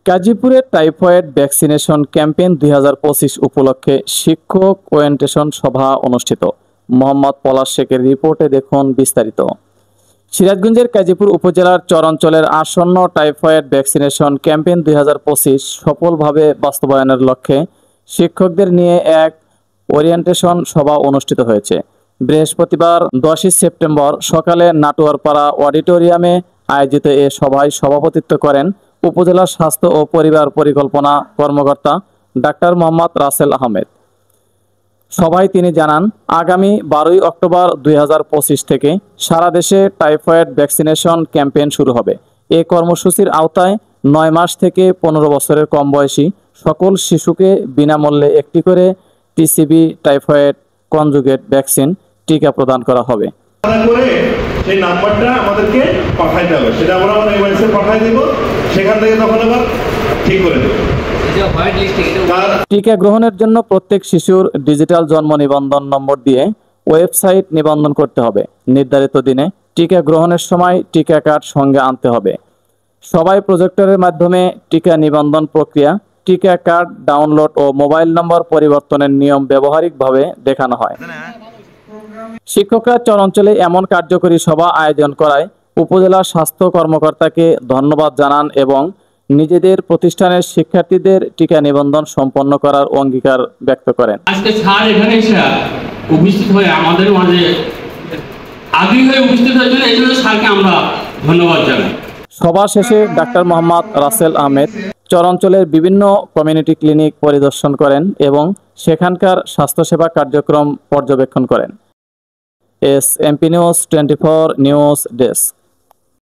গাজীপুরে typhoid vaccination campaign 2025 উপলক্ষে শিক্ষক ওরিয়েন্টেশন সভা অনুষ্ঠিত। মোহাম্মদ পলাশ শেখের রিপোর্টে দেখুন বিস্তারিত। সিরাজগঞ্জের গাজীপুর উপজেলার চরাঞ্চলের আসন্ন টাইফয়েড ভ্যাকসিনেশন ক্যাম্পেইন 2025 সফলভাবে বাস্তবায়নের লক্ষ্যে শিক্ষকদের নিয়ে এক ওরিয়েন্টেশন সভা অনুষ্ঠিত হয়েছে। বৃহস্পতিবার 10 সেপ্টেম্বর সকালে নাটোয়ারপাড়া অডিটোরিয়ামে আয়োজিত এ সভায় সভাপতিত্ব করেন উপজেলা স্বাস্থ্য ও পরিবার পরিকল্পনা কর্মকর্তা ডাক্তার মোহাম্মদ রাসেল আহমেদ। সভায় তিনি জানান, আগামী 12 অক্টোবর 2025 থেকে সারা দেশে টাইফয়েড ভ্যাকসিনেশন ক্যাম্পেইন শুরু হবে। এই কর্মসূচির আওতায় 9 মাস থেকে 15 বছরের কম বয়সী সকল শিশুকে বিনামূল্যে একটি করে টিসিবি টাইফয়েড কনজুগেট ভ্যাকসিন টিকা প্রদান করা হবে। সেই নাম্বারটা আমাদেরকে পাঠাইতে হবে, সেটা আমরা এমআইএসে পাঠাই দেব, সেখান থেকে তখন আবার ঠিক করে দেব। টিকা গ্রহণের জন্য প্রত্যেক শিশুর ডিজিটাল জন্ম নিবন্ধন নম্বর দিয়ে ওয়েবসাইট নিবন্ধন করতে হবে। নির্ধারিত দিনে টিকা গ্রহণের সময় টিকা কার্ড সঙ্গে আনতে হবে। সবাই প্রজেক্টরের মাধ্যমে টিকা নিবন্ধন প্রক্রিয়া, টিকা কার্ড ডাউনলোড ও মোবাইল নম্বর পরিবর্তনের নিয়ম ব্যবহারিকভাবে দেখানো হয়। শিক্ষকরা চরাঞ্চলে এমন কার্যকরী সভা আয়োজন করায় উপজেলা স্বাস্থ্য কর্মকর্তাকে ধন্যবাদ জানান এবং নিজেদের প্রতিষ্ঠানের শিক্ষার্থীদের টিকা নিবন্ধন সম্পন্ন করার অঙ্গীকার ব্যক্ত করেন। আজকে স্যার এখানে এসে উপস্থিত হয়ে আমাদের মাঝে আগ্রহী হয়ে উপস্থিত হয়েছিল, এই জন্য স্যারকে আমরা ধন্যবাদ জানাই। সভা শেষে ডাক্তার মোহাম্মদ রাসেল আহমেদ চরাঞ্চলের বিভিন্ন কমিউনিটি ক্লিনিক পরিদর্শন করেন এবং সেখানকার স্বাস্থ্যসেবা কার্যক্রম পর্যবেক্ষণ করেন। S MP news 24 news desk.